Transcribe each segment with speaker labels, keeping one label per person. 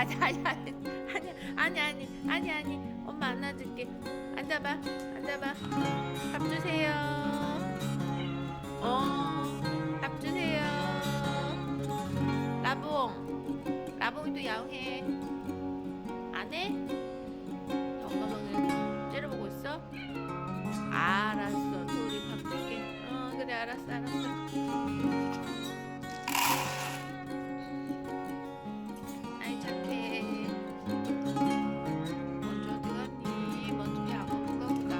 Speaker 1: 아니 아니 아니 아니 아니 아니 아니 엄마 안아줄게. 앉아봐 앉아봐. 밥 주세요. 밥 주세요. 라봉이도 야옹해. 안 해? 엄마 방을 째려보고 있어? 알았어. 우리 밥 줄게. 그래 알았어 알았어. 아이 착해. 먼저 어디 갔니? 먼저 배 안 먹는가 보다.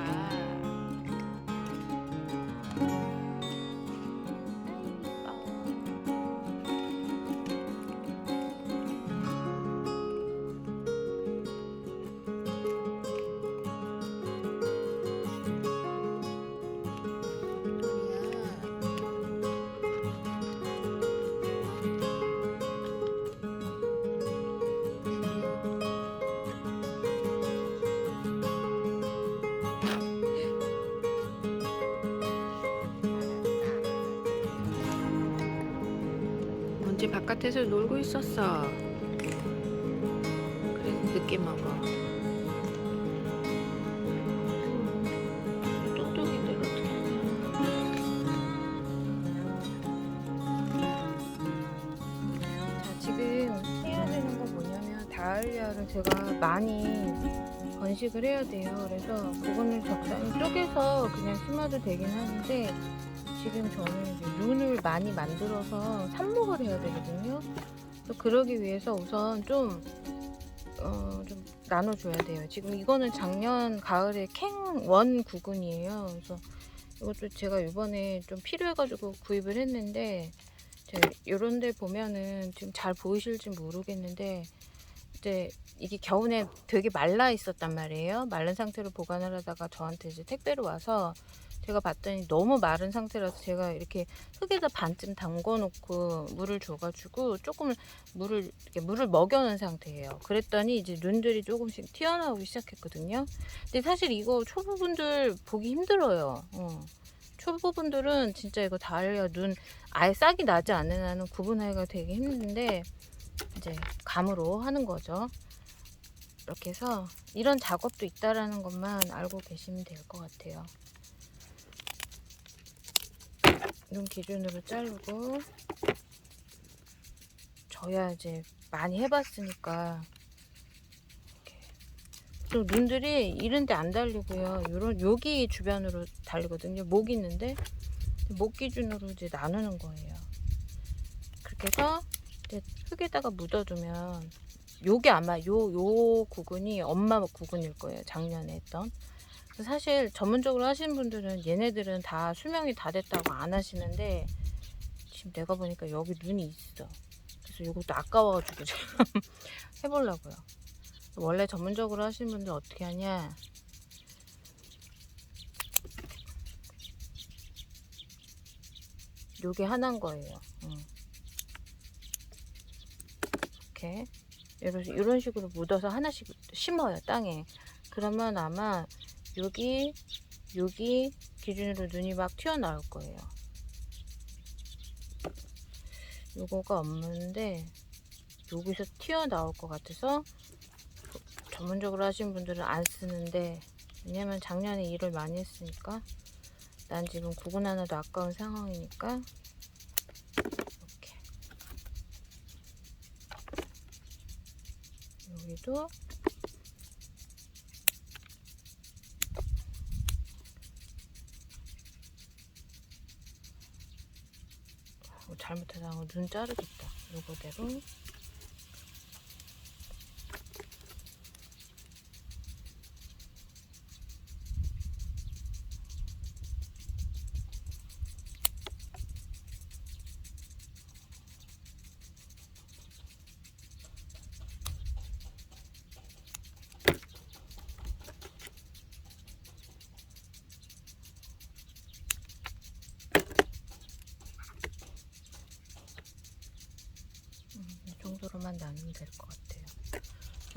Speaker 1: 먼지 바깥에서 놀고 있었어. 그래서 늦게 먹어. 똑똑이들 어떻게 하냐. 자, 지금 해야 되는 건 뭐냐면 다알리아를 제가 많이 번식을 해야 돼요. 그래서 그거는 적당히 쪼개서 그냥 심어도 되긴 하는데 지금 저는 이제 눈을 많이 만들어서 삽목을 해야 되거든요. 그래서 그러기 위해서 우선 좀 나눠줘야 돼요. 지금 이거는 작년 가을에 캥원 구근이에요. 그래서 이것도 제가 이번에 좀 필요해가지고 구입을 했는데, 이런 데 보면은 지금 잘 보이실지 모르겠는데, 이제 이게 겨우내 되게 말라 있었단 말이에요. 마른 상태로 보관을 하다가 저한테 이제 택배로 와서 제가 봤더니 너무 마른 상태라서 제가 이렇게 흙에다 반쯤 담궈 놓고 물을 줘가지고 조금 물을 먹여놓은 상태예요. 그랬더니 이제 눈들이 조금씩 튀어나오기 시작했거든요. 근데 사실 이거 초보분들 보기 힘들어요. 초보분들은 진짜 이거 다알리아 눈 아예 싹이 나지 않는 한은 구분하기가 되게 힘든데, 이제 감으로 하는 거죠. 이렇게 해서 이런 작업도 있다라는 것만 알고 계시면 될 것 같아요. 눈 기준으로 자르고, 저야 이제 많이 해봤으니까. 또 눈들이 이런데 안 달리고요. 여기 주변으로 달리거든요. 목 있는데 목 기준으로 이제 나누는 거예요. 그렇게 해서 이제 흙에다가 묻어두면, 요게 아마 요 구근이 엄마 구근일 거예요. 작년에 했던. 사실 전문적으로 하시는 분들은 얘네들은 다 수명이 다 됐다고 안 하시는데, 지금 내가 보니까 여기 눈이 있어. 그래서 이것도 아까워가지고 지금 해보려고요. 원래 전문적으로 하시는 분들 어떻게 하냐, 요게 하나인 거예요. 이렇게 이런 식으로 묻어서 하나씩 심어요, 땅에. 그러면 아마 여기 기준으로 눈이 막 튀어나올 거예요. 요거가 없는데 여기서 튀어나올 것 같아서 전문적으로 하신 분들은 안 쓰는데, 왜냐면 작년에 일을 많이 했으니까, 난 지금 구근 하나도 아까운 상황이니까 이렇게. 여기도 잘못하다 눈 자르겠다. 요거대로. 이 정도로만 나누면 될 것 같아요.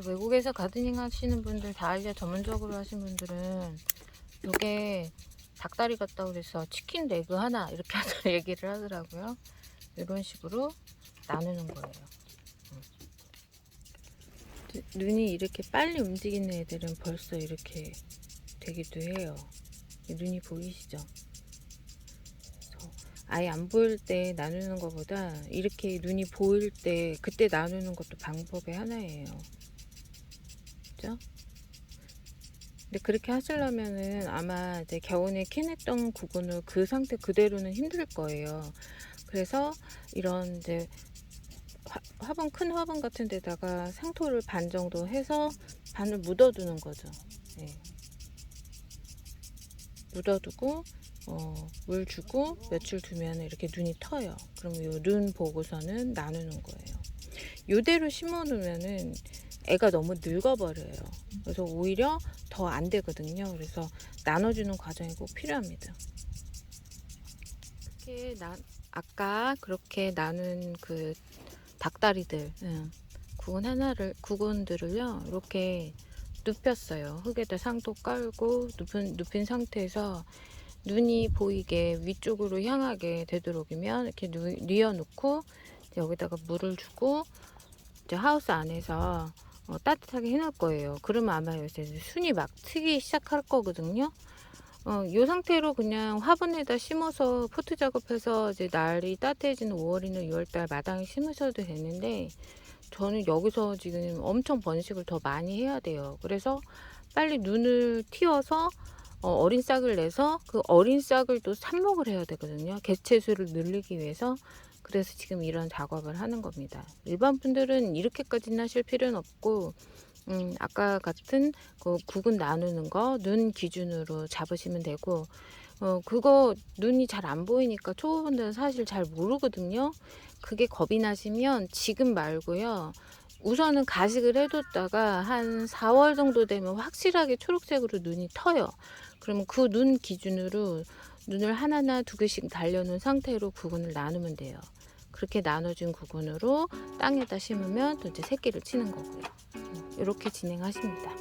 Speaker 1: 외국에서 가드닝 하시는 분들, 다알리아 전문적으로 하시는 분들은 요게 닭다리 같다고 그래서 치킨 레그 하나 이렇게 얘기를 하더라고요. 이런 식으로 나누는 거예요. 눈이 이렇게 빨리 움직이는 애들은 벌써 이렇게 되기도 해요. 눈이 보이시죠? 그래서 아예 안 보일 때 나누는 것보다 이렇게 눈이 보일 때 그때 나누는 것도 방법의 하나예요. 그죠? 근데 그렇게 하시려면은 아마 이제 겨우내 캐냈던 구근을 그 상태 그대로는 힘들 거예요. 그래서 이런 이제 화분, 큰 화분 같은 데다가 상토를 반 정도 해서 반을 묻어두는 거죠. 네. 묻어두고 물 주고 며칠 두면 이렇게 눈이 터요. 그럼 이 눈 보고서는 나누는 거예요. 이대로 심어 놓으면은 애가 너무 늙어버려요. 그래서 오히려 더 안 되거든요. 그래서 나눠주는 과정이 꼭 필요합니다. 아까 그렇게 나눈 그 닭다리들, 구근들을요, 이렇게 눕혔어요. 흙에다 상토 깔고 눕힌 상태에서 눈이 보이게 위쪽으로 향하게 되도록이면 이렇게 뉘어놓고 여기다가 물을 주고 이제 하우스 안에서 따뜻하게 해놓을 거예요. 그러면 아마 요새 순이 막 트기 시작할 거거든요. 이 상태로 그냥 화분에다 심어서 포트 작업해서 이제 날이 따뜻해지는 5월이나 6월달 마당에 심으셔도 되는데, 저는 여기서 지금 엄청 번식을 더 많이 해야 돼요. 그래서 빨리 눈을 틔워서 어린 싹을 내서 그 어린 싹을 또 삽목을 해야 되거든요. 개체수를 늘리기 위해서. 그래서 지금 이런 작업을 하는 겁니다. 일반 분들은 이렇게까지는 하실 필요는 없고, 아까 같은 그 구근 나누는 거 눈 기준으로 잡으시면 되고, 그거 눈이 잘 안 보이니까 초보분들은 사실 잘 모르거든요. 그게 겁이 나시면 지금 말고요. 우선은 가식을 해뒀다가 한 4월 정도 되면 확실하게 초록색으로 눈이 터요. 그러면 그 눈 기준으로 눈을 하나나 두 개씩 달려놓은 상태로 구근을 나누면 돼요. 그렇게 나눠준 구근으로 땅에다 심으면 또 이제 새끼를 치는 거고요. 이렇게 진행하십니다.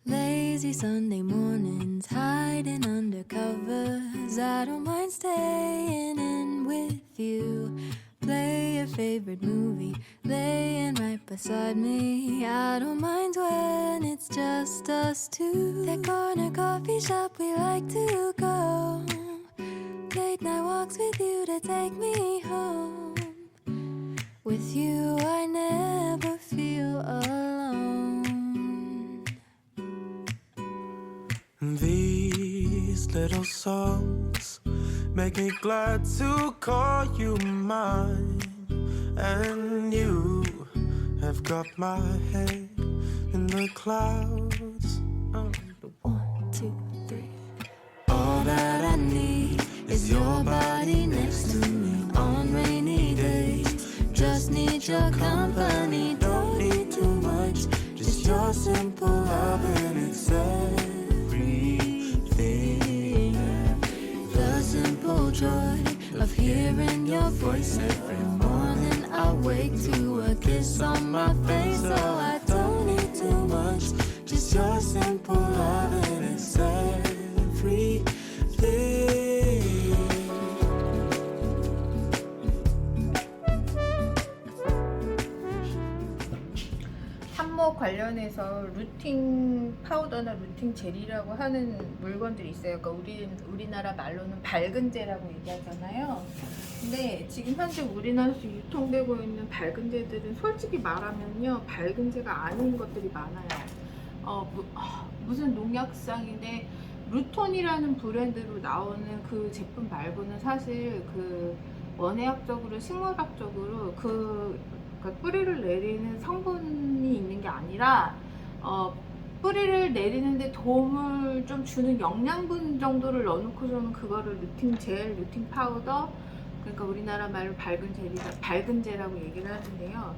Speaker 2: Lazy Sunday mornings, hiding under covers. I don't mind staying in with you. Play your favorite movie, laying right beside me. I don't mind when it's just us two. That corner coffee shop we like to go. Late night walks with you to take me home. With you I never feel alone.
Speaker 3: These little songs make me glad to call you mine. And you have got my head in the clouds.
Speaker 2: 1, 2, 3.
Speaker 3: All that I need is your body next to me on rainy days. Just need your company, don't need too much. Just your simple love and it's everything. The simple joy of hearing your voice every morning. I wake to a kiss on my face, so I don't need too much. Just your simple love and it's everything.
Speaker 1: 삽목 관련해서 루팅 파우더나 루팅 젤이라고 하는 물건들이 있어요. 그러니까 우리나라 말로는 밝은제라고 얘기하잖아요. 근데 지금 현재 우리나라에서 유통되고 있는 밝은제들은 솔직히 말하면요, 밝은제가 아닌 것들이 많아요. 무슨 농약상인데 루톤이라는 브랜드로 나오는 그 제품 말고는 사실 그 원예학적으로 식물학적으로 그러니까 뿌리를 내리는 성분이 있는 게 아니라 뿌리를 내리는데 도움을 좀 주는 영양분 정도를 넣어놓고서는 그거를 루팅 젤, 루팅 파우더, 그러니까 우리나라 말로 밝은 젤이라고 얘기를 하는데요.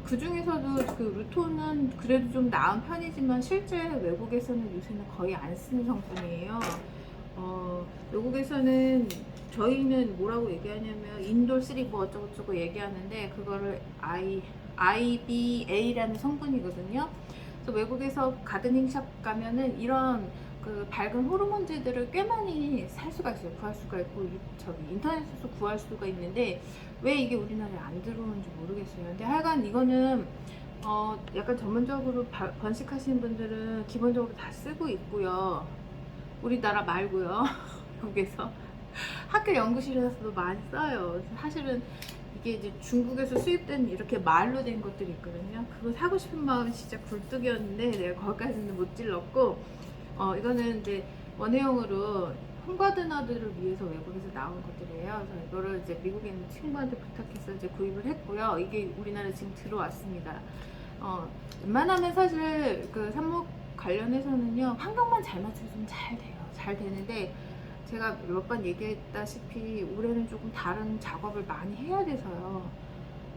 Speaker 1: 그 중에서도 그 루톤은 그래도 좀 나은 편이지만 실제 외국에서는 요새는 거의 안 쓰는 성분이에요. 외국에서는 저희는 뭐라고 얘기하냐면 인돌 3 뭐 어쩌고저쩌고 얘기하는데 그거를 IBA라는 성분이거든요. 그래서 외국에서 가드닝샵 가면은 이런 그 밝은 호르몬제들을 꽤 많이 살 수가 있어요. 구할 수가 있고 저기 인터넷에서 구할 수가 있는데 왜 이게 우리나라에 안 들어오는지 모르겠어요. 근데 하여간 이거는 약간 전문적으로 번식하시는 분들은 기본적으로 다 쓰고 있고요. 우리나라 말고요. 여기서 학교 연구실에서도 많이 써요. 사실은 이게 이제 중국에서 수입된 이렇게 말로 된 것들이 있거든요. 그거 사고 싶은 마음이 진짜 굴뚝이었는데 내가 거기까지는 못 질렀고, 이거는 이제 원예용으로 홈가드너들을 위해서 외국에서 나온 것들이에요. 그래서 이거를 이제 미국에 있는 친구한테 부탁해서 이제 구입을 했고요. 이게 우리나라에 지금 들어왔습니다. 웬만하면 사실 그 삽목 관련해서는요, 환경만 잘 맞춰주면 잘 돼요. 잘 되는데 제가 몇 번 얘기했다시피 올해는 조금 다른 작업을 많이 해야 돼서요.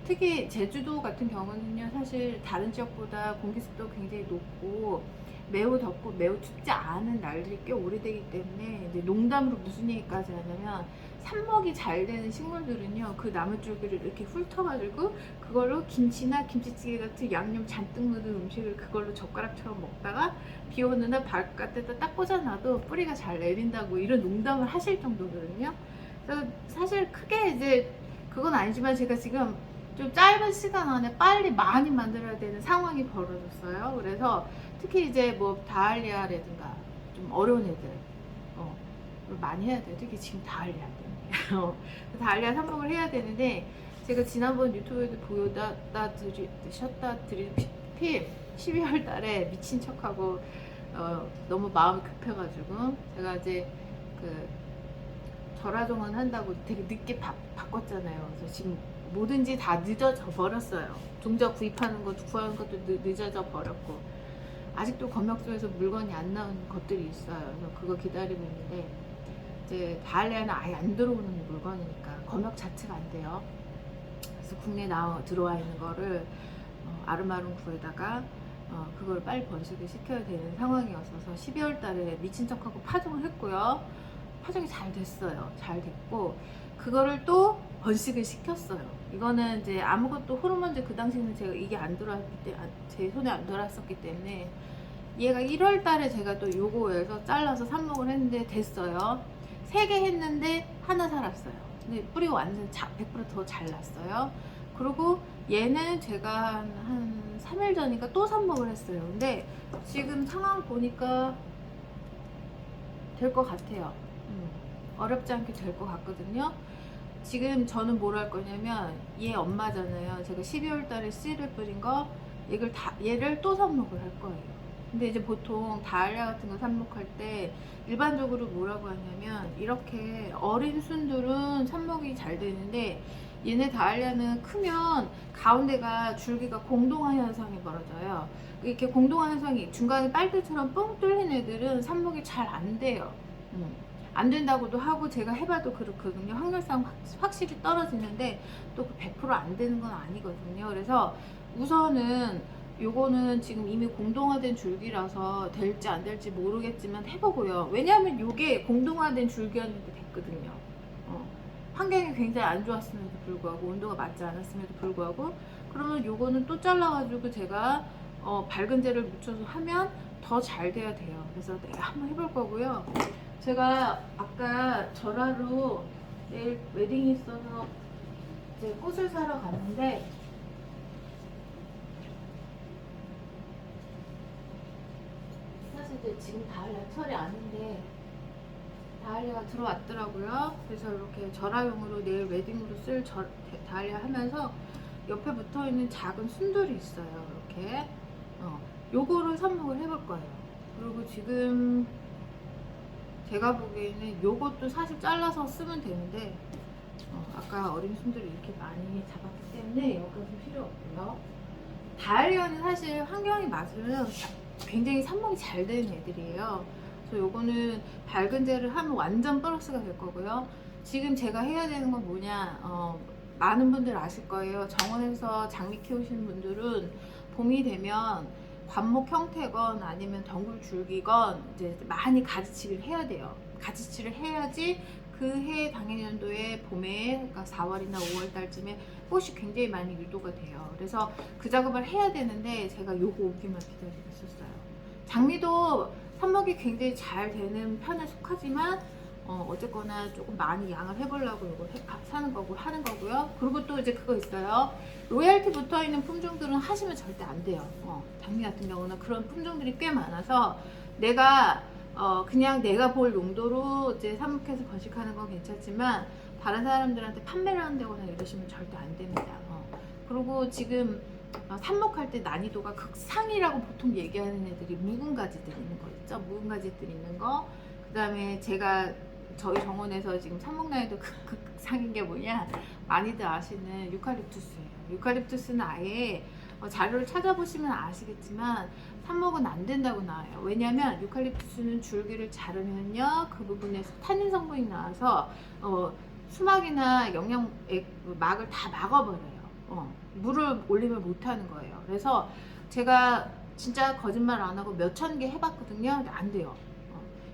Speaker 1: 특히 제주도 같은 경우는요, 사실 다른 지역보다 공기습도 굉장히 높고 매우 덥고 매우 춥지 않은 날들이 꽤 오래되기 때문에 이제 농담으로 무슨 얘기까지 하냐면 삽목이 잘 되는 식물들은요, 그 나무줄기를 이렇게 훑어가지고 그걸로 김치나 김치찌개 같은 양념 잔뜩 묻은 음식을 그걸로 젓가락처럼 먹다가 비 오는 날 바깥에다 딱 꽂아놔도 뿌리가 잘 내린다고 이런 농담을 하실 정도거든요. 그래서 사실 크게 이제 그건 아니지만 제가 지금 좀 짧은 시간 안에 빨리 많이 만들어야 되는 상황이 벌어졌어요. 그래서 특히 이제 뭐 다알리아라든가 좀 어려운 애들 많이 해야 돼요. 특히 지금 다알리아 때문에 다알리아 삽목을 해야 되는데 제가 지난번 유튜브에도 보여드렸다시피 12월 달에 미친 척하고 너무 마음이 급해가지고 제가 이제 그 절하종원 한다고 되게 늦게 바꿨잖아요. 그래서 지금 뭐든지 다 늦어져 버렸어요. 종자 구입하는 것, 구하는 것도 늦어져 버렸고 아직도 검역소에서 물건이 안 나온 것들이 있어요. 그래서 그거 기다리고 있는데 이제 다알리아는 아예 안 들어오는 물건이니까 검역 자체가 안 돼요. 그래서 국내에 들어와 있는 거를 아름아름 구에다가 그걸 빨리 번식을 시켜야 되는 상황이었어서 12월 달에 미친 척하고 파종을 했고요. 파종이 잘 됐어요. 잘 됐고 그거를 또 번식을 시켰어요. 이거는 이제 아무것도 호르몬제 그 당시에는 제가 이게 안 들어왔기 때문에 제 손에 안 들어왔었기 때문에 얘가 1월 달에 제가 또 요거에서 잘라서 삽목을 했는데 됐어요. 3개 했는데 하나 살았어요. 근데 뿌리가 완전 100% 더 잘 났어요. 그리고 얘는 제가 한 3일 전인가 또 삽목을 했어요. 근데 지금 상황 보니까 될 것 같아요. 어렵지 않게 될 것 같거든요. 지금 저는 뭘 할 거냐면 얘 엄마잖아요. 제가 12월 달에 씨를 뿌린 거 얘를 또 삽목을 할 거예요. 근데 이제 보통 다알리아 같은 거 삽목할 때 일반적으로 뭐라고 하냐면 이렇게 어린 순들은 삽목이 잘 되는데 얘네 다알리아는 크면 가운데가 줄기가 공동화 현상이 벌어져요. 이렇게 공동화 현상이 중간에 빨대처럼 뻥 뚫린 애들은 삽목이 잘 안 돼요. 안 된다고도 하고 제가 해봐도 그렇거든요. 확률상 확실히 떨어지는데 또 100% 안 되는 건 아니거든요. 그래서 우선은 요거는 지금 이미 공동화된 줄기라서 될지 안 될지 모르겠지만 해보고요. 왜냐하면 요게 공동화된 줄기였는데 됐거든요. 환경이 굉장히 안 좋았음에도 불구하고 온도가 맞지 않았음에도 불구하고 그러면 요거는 또 잘라가지고 제가 밝은 재를 묻혀서 하면 더 잘 돼야 돼요. 그래서 내가 한번 해볼 거고요. 제가 아까 절하로 내일 웨딩이 있어서 이제 꽃을 사러 갔는데 사실 이제 지금 다알리아 철이 아닌데 다알리아가 들어왔더라고요. 그래서 이렇게 절하용으로 내일 웨딩으로 쓸 다알리아 하면서 옆에 붙어있는 작은 순들이 있어요. 이렇게 요거를 삽목을 해볼 거예요. 그리고 지금 제가 보기에는 요것도 사실 잘라서 쓰면 되는데 아까 어린 순들이 이렇게 많이 잡았기 때문에 여기까지 필요 없고요. 다알리아는 사실 환경이 맞으면 굉장히 삽목이 잘 되는 애들이에요. 그래서 요거는 밝은 재를 하면 완전 플러스가 될 거고요. 지금 제가 해야 되는 건 뭐냐, 많은 분들 아실 거예요. 정원에서 장미 키우시는 분들은 봄이 되면 관목 형태건 아니면 덩굴 줄기건 이제 많이 가지치기를 해야 돼요. 가지치기를 해야지 그 해 당해년도에 봄에 그러니까 4월이나 5월 달쯤에 꽃이 굉장히 많이 유도가 돼요. 그래서 그 작업을 해야 되는데 제가 요거 오기만 기다리고 있었어요. 장미도
Speaker 4: 삽목이 굉장히 잘 되는 편에 속하지만 어쨌거나 조금 많이 양을 해보려고 이거 사는 거고 하는 거고요. 그리고 또 이제 그거 있어요. 로얄티 붙어 있는 품종들은 하시면 절대 안 돼요. 장미 같은 경우는 그런 품종들이 꽤 많아서 내가 그냥 내가 볼 용도로 이제 삽목해서 번식하는 건 괜찮지만 다른 사람들한테 판매를 한다거나 이러시면 절대 안 됩니다. 그리고 지금 삽목할 때 난이도가 극상이라고 보통 얘기하는 애들이 묵은 가지들 있는 거 있죠. 묵은 가지들 있는 거. 그 다음에 제가 저희 정원에서 지금 삽목 난이도 극상인 게 뭐냐, 많이들 아시는 유칼립투스예요. 유칼립투스는 아예 자료를 찾아보시면 아시겠지만 삽목은 안 된다고 나와요. 왜냐하면 유칼립투스는 줄기를 자르면요 그 부분에서 탄닌 성분이 나와서 수막이나 막을 다 막아버려요. 물을 올리면 못하는 거예요. 그래서 제가 진짜 거짓말 안 하고 몇천 개 해봤거든요. 근데 안 돼요.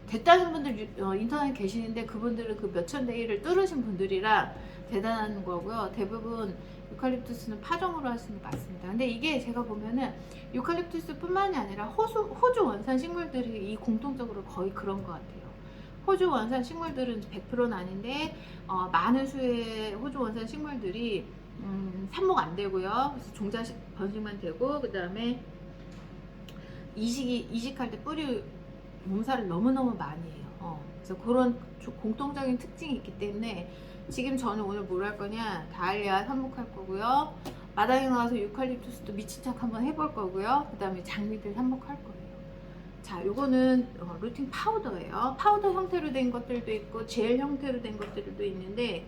Speaker 4: 됐다는 분들 인터넷에 계시는데 그분들은 그 몇천 대일을 뚫으신 분들이라 대단한 거고요. 대부분 유칼립투스는 파종으로 하시는 게 맞습니다. 근데 이게 제가 보면은 유칼립투스 뿐만이 아니라 호주 원산 식물들이 공통적으로 거의 그런 것 같아요. 호주 원산 식물들은 100%는 아닌데 많은 수의 호주 원산 식물들이 삽목 안 되고요. 그래서 종자 번식만 되고 그 다음에 이식할 때 뿌리 몸살을 너무너무 많이 해요. 그래서 그런 공통적인 특징이 있기 때문에 지금 저는 오늘 뭘 할 거냐, 다알리아 삽목할 거고요. 마당에 나와서 유칼립투스도 미친 척 한번 해볼 거고요. 그 다음에 장미들 삽목할 거예요. 자, 요거는 루팅 파우더예요. 파우더 형태로 된 것들도 있고 젤 형태로 된 것들도 있는데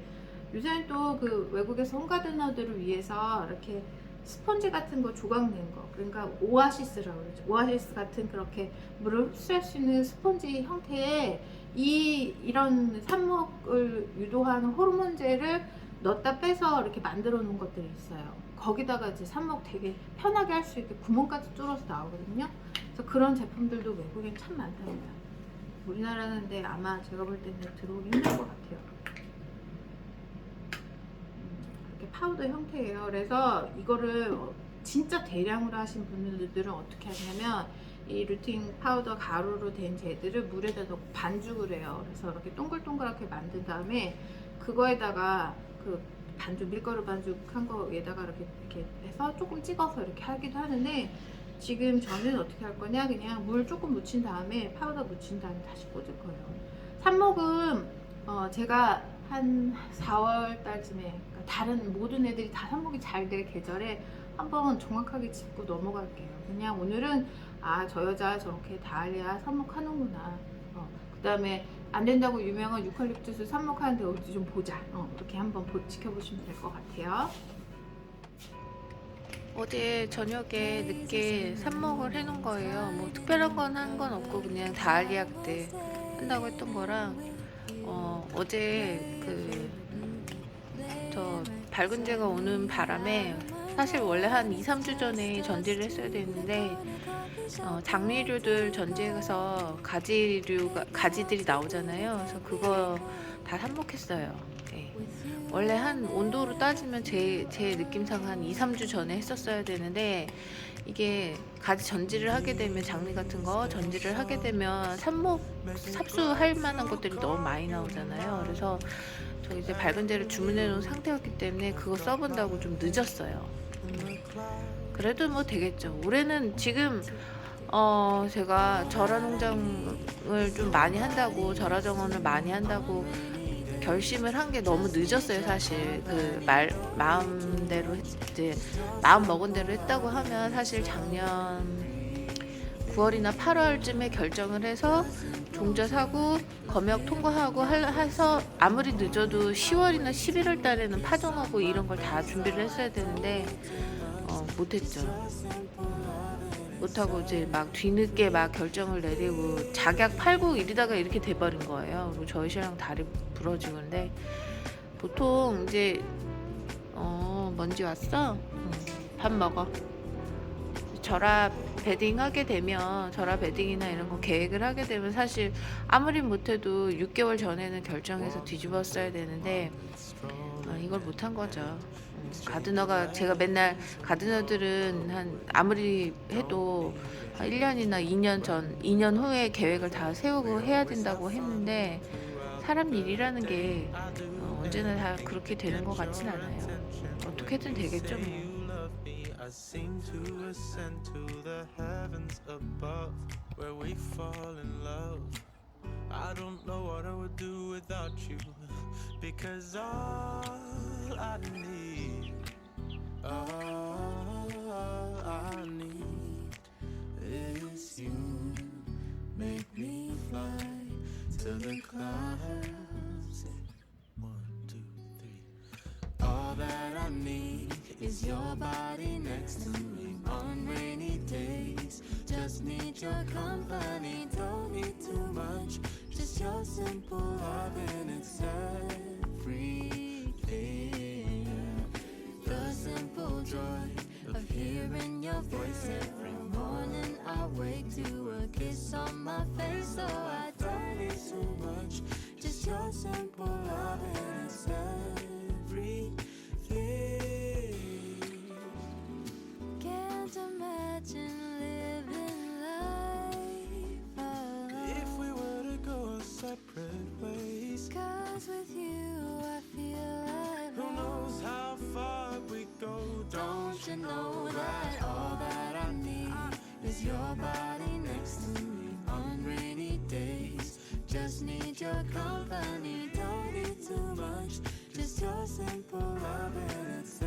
Speaker 4: 요새는 또 그 외국에서 홈가드너들을 위해서 이렇게 스펀지 같은 거 조각낸 거, 그러니까 오아시스라고 그러죠. 오아시스 같은 그렇게 물을 흡수할 수 있는 스펀지 형태의 이런 삽목을 유도하는 호르몬제를 넣었다 빼서 이렇게 만들어 놓은 것들이 있어요. 거기다가 이제 삽목 되게 편하게 할 수 있게 구멍까지 뚫어서 나오거든요. 그래서 그런 제품들도 외국엔 참 많답니다. 우리나라는 근데 아마 제가 볼 때는 들어오기 힘들 것 같아요. 파우더 형태예요. 그래서 이거를 진짜 대량으로 하신 분들은 어떻게 하냐면 이 루팅 파우더 가루로 된 젤들을 물에다 넣고 반죽을 해요. 그래서 이렇게 동글동글하게 만든 다음에 그거에다가 그 반죽 밀가루 반죽한 거에다가 이렇게 해서 조금 찍어서 이렇게 하기도 하는데 지금 저는 어떻게 할 거냐, 그냥 물 조금 묻힌 다음에 파우더 묻힌 다음에 다시 꽂을 거예요. 삽목은 제가 한 4월 달쯤에, 그러니까 다른 모든 애들이 다 삽목이 잘 될 계절에 한번 정확하게 짚고 넘어갈게요. 그냥 오늘은 저 여자 저렇게 다알리아 삽목하는구나. 그 다음에 안 된다고 유명한 유칼립투스 삽목하는데 어디 좀 보자. 이렇게 한번 지켜보시면 될 것 같아요.
Speaker 1: 어제 저녁에 늦게 삽목을 해놓은 거예요. 뭐 특별한 건 한 건 없고 그냥 다알리아 때 한다고 했던 거랑 어제 저 밝은재가 오는 바람에 사실 원래 한 2-3주 전에 전지를 했어야 되는데 장미류들 전지해서 가지들이 나오잖아요. 그래서 그거 다 삽목했어요. 네. 원래 한 온도로 따지면 제 느낌상 한 2-3주 전에 했었어야 되는데 이게 가지 전지를 하게 되면 장미 같은 거 전지를 하게 되면 삽수할 만한 것들이 너무 많이 나오잖아요. 그래서 저 이제 밝은재를 주문해 놓은 상태였기 때문에 그거 써본다고 좀 늦었어요. 그래도 뭐 되겠죠. 올해는 지금 제가 절화 농장을 좀 많이 한다고, 절화 정원을 많이 한다고 결심을 한 게 너무 늦었어요. 사실 마음대로 이제 마음 먹은 대로 했다고 하면 사실 작년 9월이나 8월쯤에 결정을 해서 종자 사고 검역 통과하고 해서 아무리 늦어도 10월이나 11월 달에는 파종하고 이런 걸 다 준비를 했어야 되는데 못했죠. 못하고 이제 막 뒤늦게 막 결정을 내리고 작약 팔고 이러다가 이렇게 돼버린 거예요. 그리고 저희 신랑 다리 부러지고. 근데 보통 이제 먼지 왔어? 밥 먹어. 절화 베딩 하게 되면, 절화 베딩이나 이런 거 계획을 하게 되면 사실 아무리 못해도 6개월 전에는 결정해서 뒤집었어야 되는데 이걸 못한 거죠.
Speaker 4: 가드너가 제가 맨날 가드너들은 한 아무리 해도 한 1년이나 2년 전, 2년 후에 계획을 다 세우고 해야 된다고 했는데 사람 일이라는 게 언제나 다 그렇게 되는 것 같진 않아요. 어떻게든 되겠죠 뭐.
Speaker 3: I seem to ascend to the heavens above, where we fall in love. I don't know what I would do without you, because all I need is you. Make me fly to the clouds. 1, 2, 3. All that I need is your body next to me on rainy days. Just need your company, don't need too much. Just your simple love and it's everything. The simple joy of hearing your voice every morning. I wake to a kiss on my face, so I don't need too much. Just your simple love and it's everything.
Speaker 2: Can't imagine living life alone.
Speaker 3: If we were to go our separate ways,
Speaker 2: 'Cause with you I feel like
Speaker 3: who knows how far we go? Don't you know that all that I need is your body next to me on rainy days? Just need your company, don't need too much. Just your simple love and it's